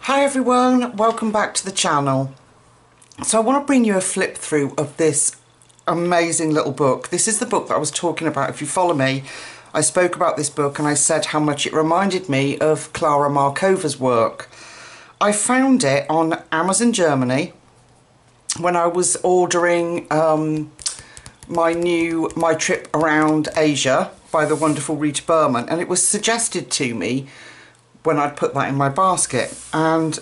Hi everyone, welcome back to the channel. So I want to bring you a flip through of this amazing little book. This is the book that I was talking about. If you follow me, I spoke about this book and I said how much it reminded me of Klara Markova's work. I found it on Amazon Germany when I was ordering my trip around Asia by the wonderful Rita Berman, and it was suggested to me when I'd put that in my basket, and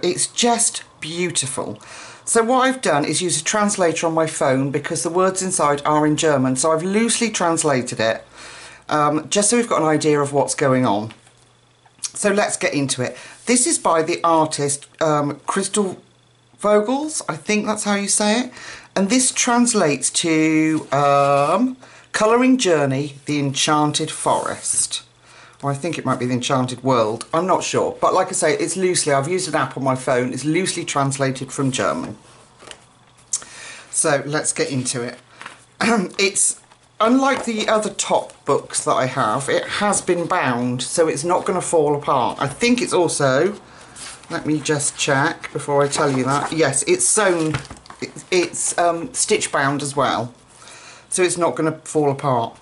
it's just beautiful. So what I've done is use a translator on my phone because the words inside are in German, so I've loosely translated it just so we've got an idea of what's going on. So let's get into it. This is by the artist Christl Vogls, I think that's how you say it, and this translates to Colouring Journey, the Enchanted Forest. Or I think it might be the Enchanted World, I'm not sure. But like I say, it's loosely, I've used an app on my phone, it's loosely translated from German. So let's get into it. It's, unlike the other top books that I have, it has been bound, so it's not going to fall apart. I think it's also, let me just check before I tell you that. Yes, it's sewn, it's stitch bound as well, so it's not going to fall apart.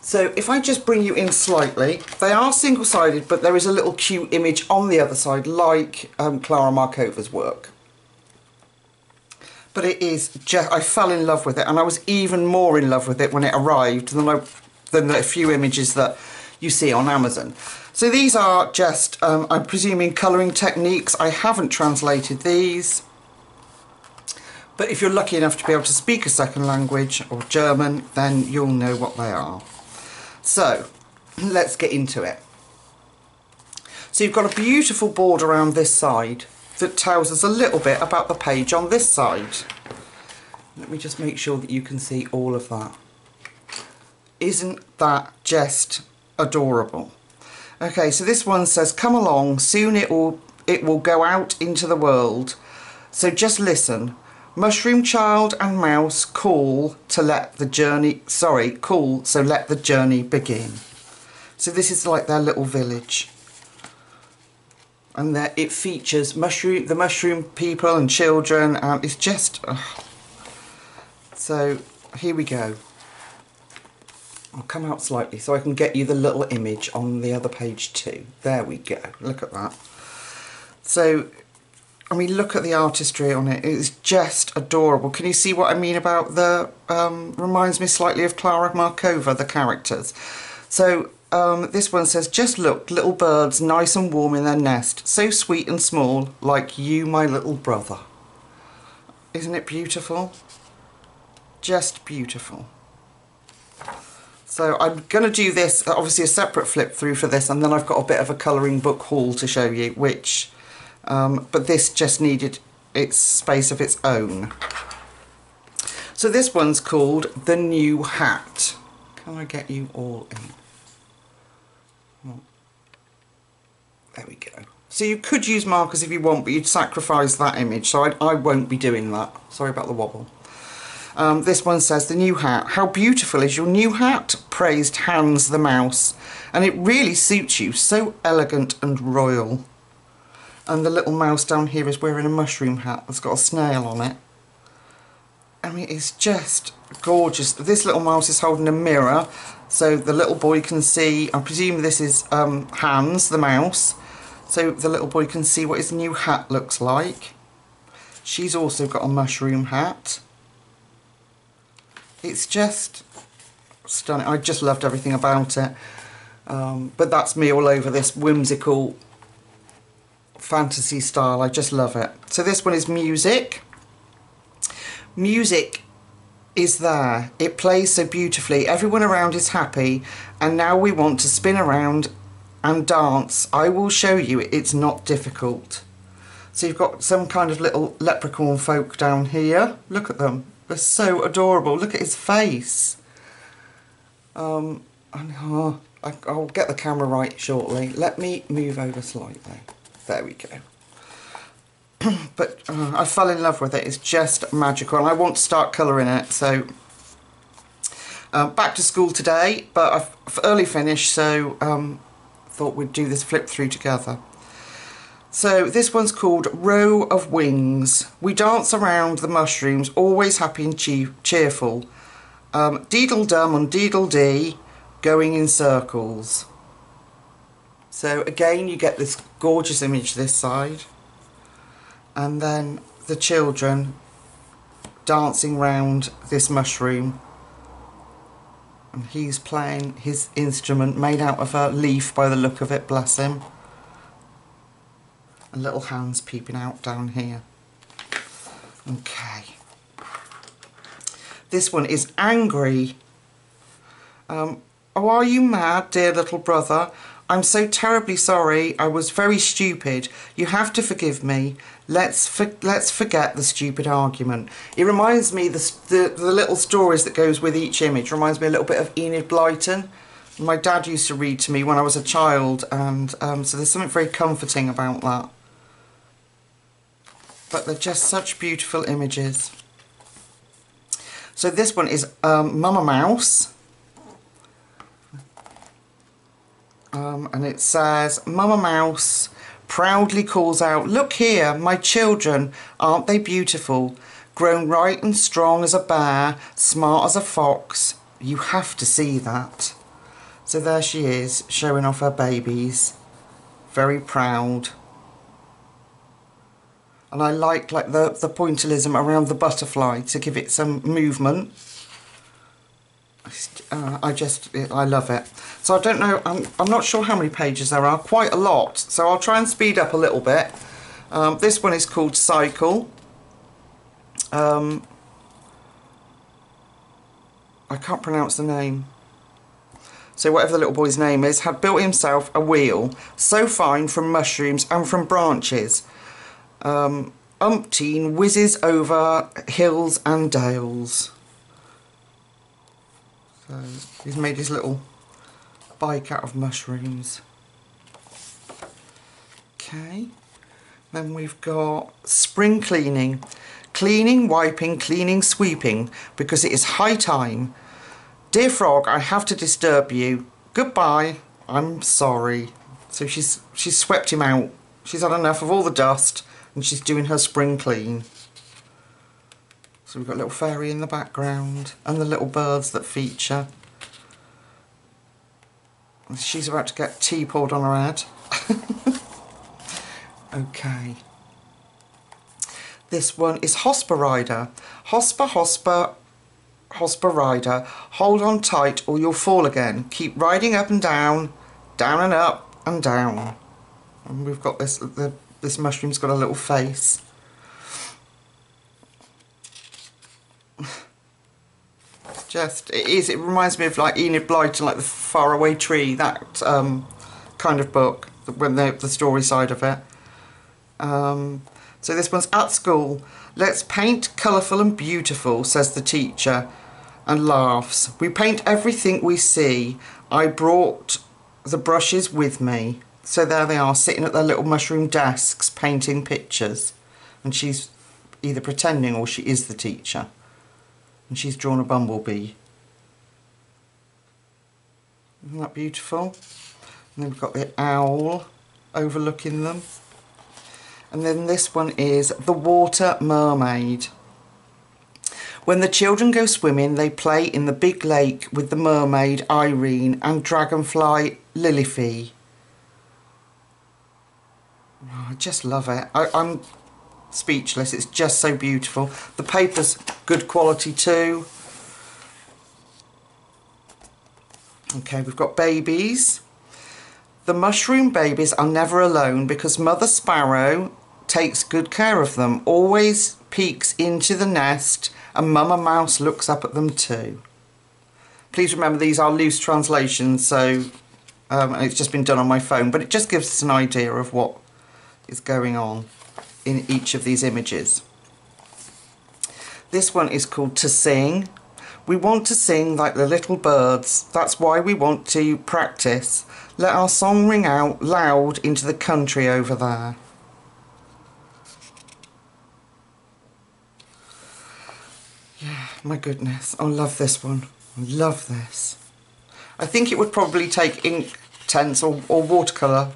So if I just bring you in slightly, they are single-sided, but there is a little cute image on the other side, like Klara Markova's work. But it is just, I fell in love with it, and I was even more in love with it when it arrived than the few images that you see on Amazon. So these are just, I'm presuming, colouring techniques. I haven't translated these. But if you're lucky enough to be able to speak a second language, or German, then you'll know what they are. So, let's get into it. So you've got a beautiful board around this side that tells us a little bit about the page on this side. Let me just make sure that you can see all of that. Isn't that just adorable? Okay, so this one says, come along, soon it will go out into the world. So just listen. Mushroom child and mouse call to let the journey, call so let the journey begin. So this is like their little village. And it features the mushroom people and children, and it's just, so here we go. I'll come out slightly so I can get you the little image on the other page too. There we go, look at that. So, I mean, look at the artistry on it. It's just adorable. Can you see what I mean about the, reminds me slightly of Klara Markova, the characters. So this one says, just look, little birds nice and warm in their nest, so sweet and small, like you, my little brother. Isn't it beautiful? Just beautiful. So I'm going to do this, obviously a separate flip through for this, and then I've got a bit of a colouring book haul to show you, which... but this just needed its space of its own. So this one's called The New Hat. Can I get you all in? Oh. There we go. So you could use markers if you want, but you'd sacrifice that image, so I won't be doing that. Sorry about the wobble. This one says, The New Hat. How beautiful is your new hat? Praised Hans the mouse. And it really suits you, so elegant and royal. And the little mouse down here is wearing a mushroom hat that's got a snail on it. I mean, it's just gorgeous. This little mouse is holding a mirror so the little boy can see, I presume this is Hans, the mouse, so the little boy can see what his new hat looks like. She's also got a mushroom hat. It's just stunning. I just loved everything about it. But that's me all over this whimsical fantasy style. I just love it. So this one is music. Music is there. It plays so beautifully. Everyone around is happy, and now we want to spin around and dance. I will show you it's not difficult. So you've got some kind of little leprechaun folk down here. Look at them. They're so adorable. Look at his face. I'll get the camera right shortly. Let me move over slightly. There we go. But I fell in love with it. It's just magical, and I want to start colouring it. So back to school today, but I've early finished, so thought we'd do this flip through together. So this one's called Row of Wings. We dance around the mushrooms, always happy and cheerful. Deedle-dum on deedle-dee, going in circles. So again, you get this gorgeous image this side. And then the children dancing round this mushroom. And he's playing his instrument made out of a leaf by the look of it, bless him. And little hands peeping out down here. Okay. This one is Angry. Oh, are you mad, dear little brother? I'm so terribly sorry. I was very stupid. You have to forgive me. Let's forget the stupid argument. It reminds me, the little stories that goes with each image reminds me a little bit of Enid Blyton. My dad used to read to me when I was a child, and so there's something very comforting about that. But they're just such beautiful images. So this one is Mama Mouse. And it says, Mama Mouse proudly calls out, look here, my children, aren't they beautiful? Grown right and strong as a bear, smart as a fox. You have to see that. So there she is, showing off her babies. Very proud. And I like the pointillism around the butterfly to give it some movement. I love it. So I don't know, I'm not sure how many pages there are, quite a lot. So I'll try and speed up a little bit. This one is called Cycle. I can't pronounce the name. So whatever the little boy's name is, had built himself a wheel, so fine from mushrooms and from branches. Umpteen whizzes over hills and dales. So he's made his little bike out of mushrooms. Okay, then we've got spring cleaning. Cleaning, wiping, cleaning, sweeping, because it is high time. Dear Frog, I have to disturb you. Goodbye, I'm sorry. So she's swept him out. She's had enough of all the dust and she's doing her spring clean. So we've got a little fairy in the background and the little birds that feature. She's about to get tea poured on her head. Okay. This one is Hospirida. Hospirida. Hold on tight or you'll fall again. Keep riding up and down and up and down. And we've got this, this mushroom's got a little face. It reminds me of like Enid Blyton, like the Faraway Tree, that kind of book, when the story side of it. So this one's at school. Let's paint colourful and beautiful, says the teacher, and laughs. We paint everything we see. I brought the brushes with me. So there they are, sitting at their little mushroom desks, painting pictures. And she's either pretending or she is the teacher. And she's drawn a bumblebee. Isn't that beautiful? And then we've got the owl overlooking them. And then this one is the Water Mermaid. When the children go swimming, they play in the big lake with the mermaid Irene and dragonfly Lilifee. Oh, I just love it. I'm speechless. It's just so beautiful. The paper's good quality too. Okay, we've got babies. The mushroom babies are never alone because Mother Sparrow takes good care of them, always peeks into the nest, and Mama Mouse looks up at them too. Please remember these are loose translations, so it's just been done on my phone, but it just gives us an idea of what is going on in each of these images. This one is called To Sing. We want to sing like the little birds. That's why we want to practice. Let our song ring out loud into the country over there. Yeah, my goodness. I love this one. I love this. I think it would probably take ink tints or watercolour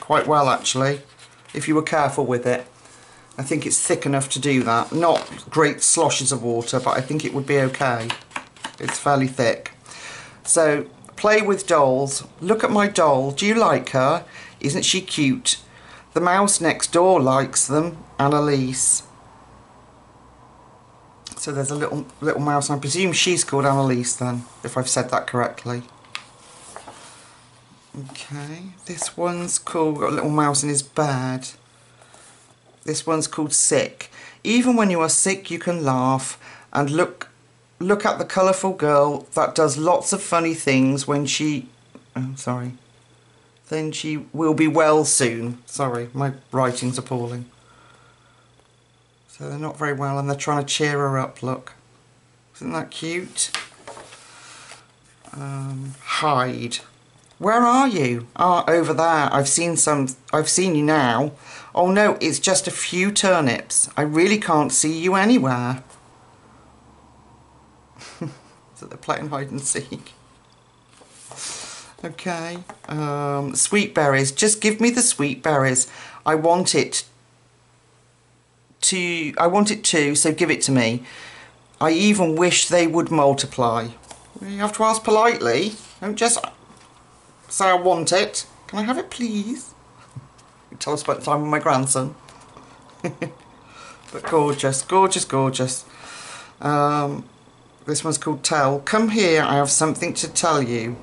quite well, actually. if you were careful with it. I think it's thick enough to do that. Not great sloshes of water, but I think it would be okay. It's fairly thick. So, play with dolls. Look at my doll. Do you like her? Isn't she cute? The mouse next door likes them. Annalise. So there's a little mouse. I presume she's called Annalise then, if I've said that correctly. Okay, this one's called, got a little mouse in his bed. This one's called Sick. Even when you are sick, you can laugh. And look at the colourful girl that does lots of funny things when she... Oh, sorry. Then she will be well soon. Sorry, my writing's appalling. So they're not very well and they're trying to cheer her up, look. Isn't that cute? Hide. Where are you? Ah, over there. I've seen you now. Oh no, it's just a few turnips. I really can't see you anywhere. So they're playing hide and seek. Okay. Sweet berries. Just give me the sweet berries. I want it too, so give it to me. I even wish they would multiply. You have to ask politely. Don't just say I want it. Can I have it, please? Tell us about the time with my grandson. But gorgeous, gorgeous, gorgeous. This one's called Tell. Come here, I have something to tell you.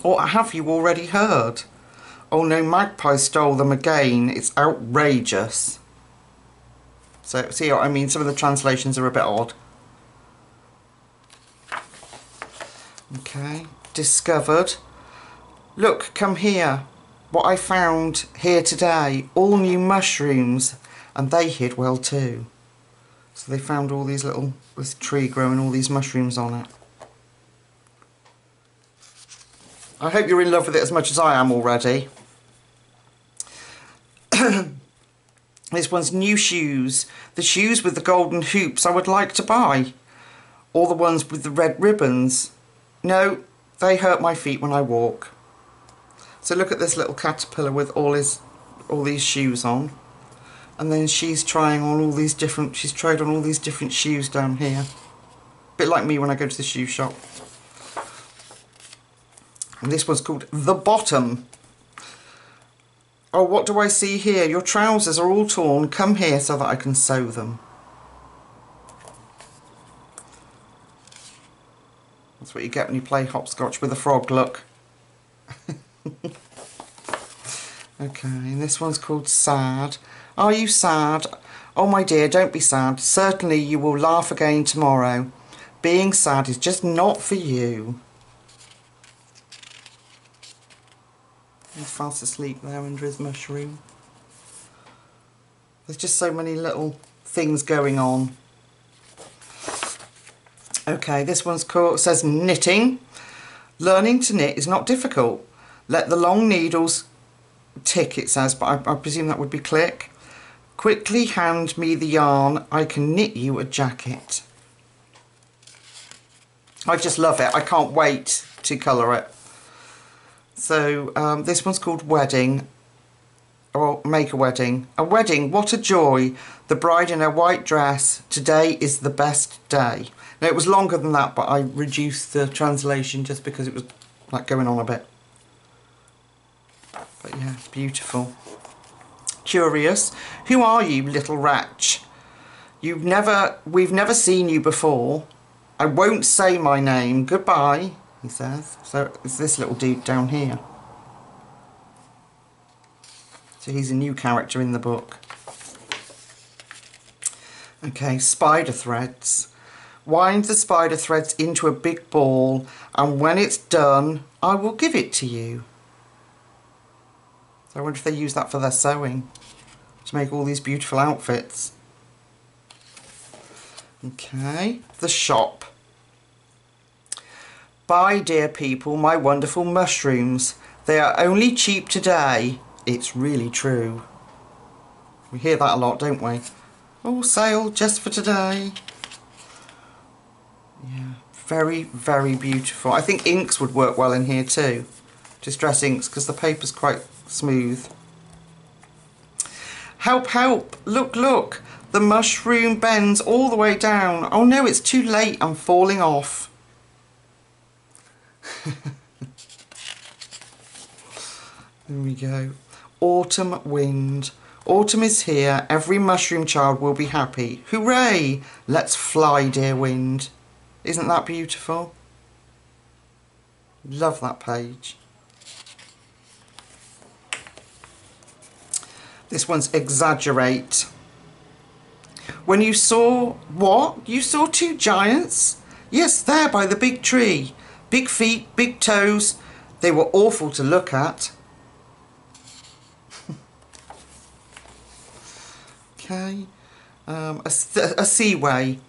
Or have you already heard? Oh no, Magpie stole them again. It's outrageous. So, see what I mean? Some of the translations are a bit odd. Okay, discovered. Look, come here. What I found here today. All new mushrooms. And they hid well too. So they found all these this tree growing all these mushrooms on it. I hope you're in love with it as much as I am already. This one's new shoes. The shoes with the golden hoops I would like to buy. Or the ones with the red ribbons. No, they hurt my feet when I walk. So look at this little caterpillar with all these shoes on. And then she's trying on all these different, she's tried on all these different shoes down here. A bit like me when I go to the shoe shop. And this one's called The Bottom. Oh, what do I see here? Your trousers are all torn. Come here so that I can sew them. That's what you get when you play hopscotch with a frog, look. Okay, and this one's called Sad. Are you sad? Oh my dear, don't be sad. Certainly you will laugh again tomorrow. Being sad is just not for you. He's fast asleep there under his mushroom. There's just so many little things going on. Okay, this one's called, says knitting. Learning to knit is not difficult. Let the long needles tick, it says, but I presume that would be click. Quickly hand me the yarn. I can knit you a jacket. I just love it. I can't wait to colour it. So this one's called Wedding, or Make a Wedding. A wedding, what a joy. The bride in her white dress. Today is the best day. Now it was longer than that, but I reduced the translation just because it was like going on a bit. But yeah, it's beautiful. Curious. Who are you, little Rach? We've never seen you before. I won't say my name. Goodbye, he says. So it's this little dude down here. So he's a new character in the book. Okay, spider threads. Wind the spider threads into a big ball, and when it's done, I will give it to you. So I wonder if they use that for their sewing, to make all these beautiful outfits. Okay, the shop. Buy, dear people, my wonderful mushrooms. They are only cheap today. It's really true. We hear that a lot, don't we? Oh, sale just for today. Yeah, very, very beautiful. I think inks would work well in here too. Distress inks, because the paper's quite smooth. Help, help, look, look. The mushroom bends all the way down. Oh no, it's too late, I'm falling off. There we go. Autumn wind. Autumn is here. Every mushroom child will be happy. Hooray! Let's fly, dear wind. Isn't that beautiful? Love that page. This one's exaggerate. When you saw... What? You saw two giants? Yes, there by the big tree. Big feet, big toes. They were awful to look at. Okay. A seaway.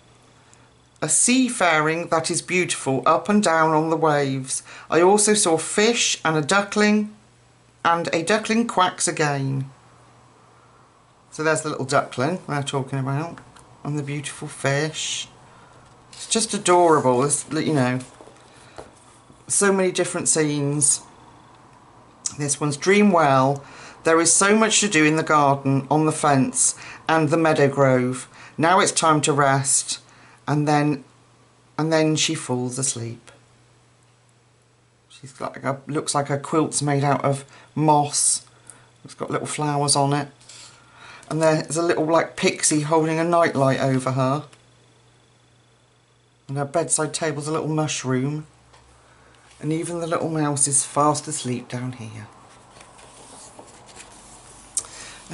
A seafaring that is beautiful up and down on the waves. I also saw fish and a duckling quacks again. So there's the little duckling we're talking about, and the beautiful fish. It's just adorable. It's, you know, so many different scenes. This one's dream well. There is so much to do in the garden, on the fence, and the meadow grove. Now it's time to rest, and then she falls asleep. She's got like looks like her quilt's made out of moss. It's got little flowers on it. And there's a little like pixie holding a nightlight over her. And her bedside table's a little mushroom. And even the little mouse is fast asleep down here.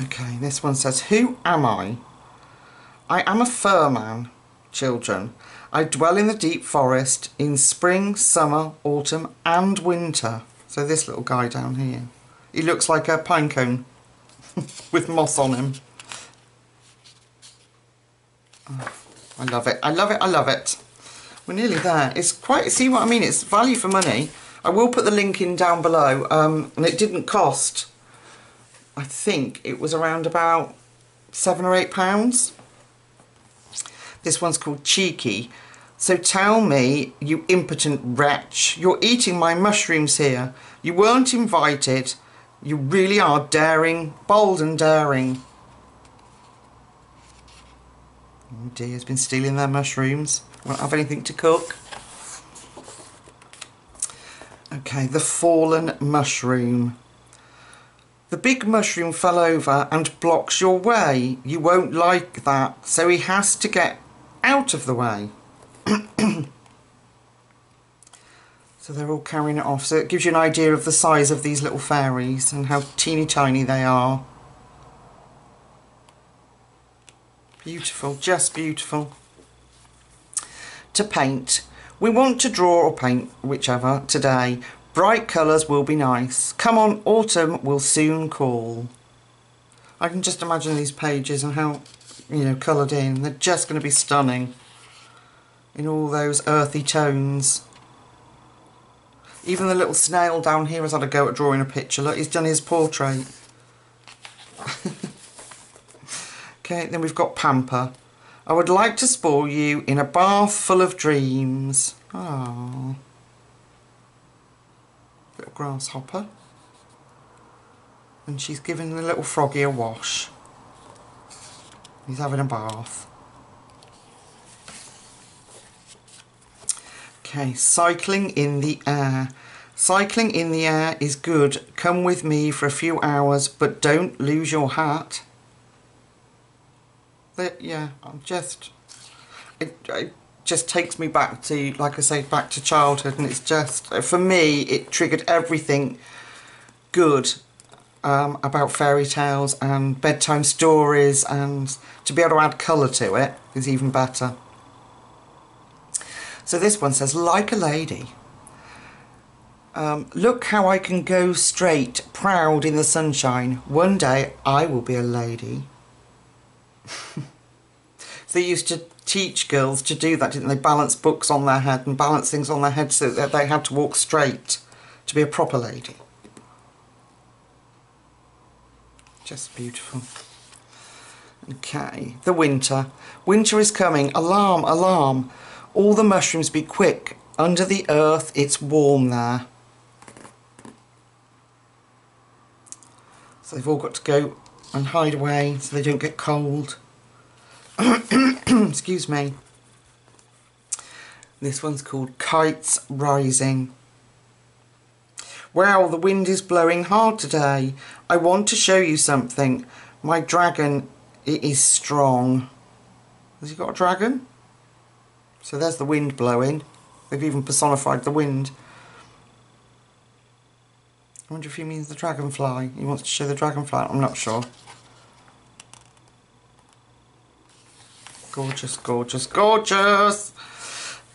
Okay, this one says, who am I? I am a fur man, children. I dwell in the deep forest in spring, summer, autumn and winter. So this little guy down here. He looks like a pine cone with moss on him. Oh, I love it, I love it, I love it. We're nearly there. It's quite, see what I mean? It's value for money. I will put the link in down below, and it didn't cost, I think it was around about £7 or £8. This one's called Cheeky. So tell me, you impotent wretch, you're eating my mushrooms here. You weren't invited. You really are daring, bold and daring. Oh dear, has been stealing their mushrooms. Won't have anything to cook. Okay, the fallen mushroom. The big mushroom fell over and blocks your way. You won't like that, so he has to get out of the way. So they're all carrying it off. So it gives you an idea of the size of these little fairies and how teeny tiny they are. Beautiful, just beautiful. To paint. We want to draw or paint, whichever, today. Bright colours will be nice. Come on, autumn will soon call. I can just imagine these pages and how, you know, coloured in. They're just going to be stunning. In all those earthy tones. Even the little snail down here has had a go at drawing a picture. Look, he's done his portrait. Okay, then we've got Pamper. I would like to spoil you in a bath full of dreams. Oh, little grasshopper. And she's giving the little froggy a wash. He's having a bath. Okay, cycling in the air. Cycling in the air is good. Come with me for a few hours, but don't lose your hat. Yeah, it just takes me back to, like I say, back to childhood, and it's just, for me, it triggered everything good about fairy tales and bedtime stories, and to be able to add colour to it is even better. So this one says, like a lady. Look how I can go straight, proud in the sunshine. One day I will be a lady. They used to teach girls to do that, didn't they? Balance books on their head and balance things on their head so that they had to walk straight to be a proper lady. Just beautiful. Okay, the winter. Winter is coming. Alarm, alarm. All the mushrooms be quick. Under the earth, it's warm there. So they've all got to go and hide away so they don't get cold. Excuse me. This one's called Kites Rising. Wow, the wind is blowing hard today. I want to show you something. My dragon, it is strong. Has he got a dragon? So there's the wind blowing. They've even personified the wind. I wonder if he means the dragonfly. He wants to show the dragonfly. I'm not sure. Gorgeous, gorgeous, gorgeous.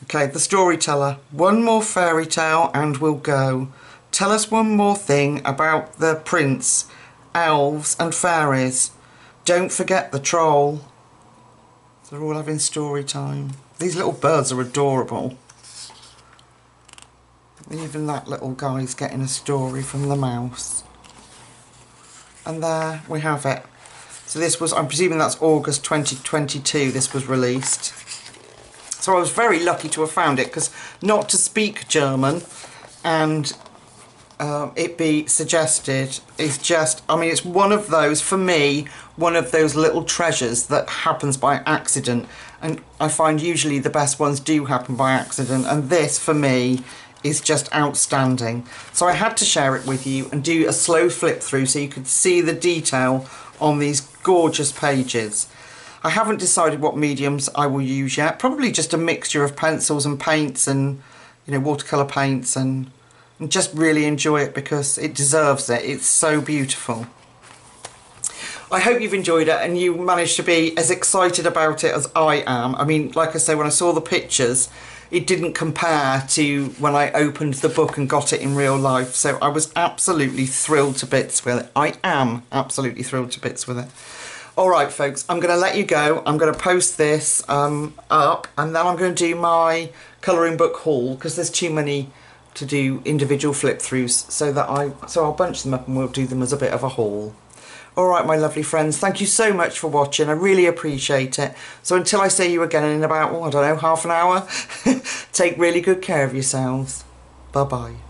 Okay, the storyteller. One more fairy tale and we'll go. Tell us one more thing about the prince, elves and fairies. Don't forget the troll. They're all having story time. These little birds are adorable. Even that little guy's getting a story from the mouse. And there we have it. So this was, I'm presuming that's August 2022 this was released. So I was very lucky to have found it, because not to speak German and it be suggested is just, I mean, it's one of those, for me, one of those little treasures that happens by accident. And I find usually the best ones do happen by accident. And this, for me, is just outstanding. So I had to share it with you and do a slow flip through so you could see the detail on these gorgeous pages. I haven't decided what mediums I will use yet. Probably just a mixture of pencils and paints and, you know, watercolour paints, and just really enjoy it because it deserves it. It's so beautiful. I hope you've enjoyed it and you managed to be as excited about it as I am. I mean, like I say, when I saw the pictures, it didn't compare to when I opened the book and got it in real life. So I was absolutely thrilled to bits with it. I am absolutely thrilled to bits with it. All right, folks, I'm going to let you go. I'm going to post this up, and then I'm going to do my colouring book haul, because there's too many to do individual flip throughs, so I'll bunch them up and we'll do them as a bit of a haul. Alright, my lovely friends, thank you so much for watching. I really appreciate it. So until I see you again in about, I don't know, half an hour, take really good care of yourselves. Bye bye.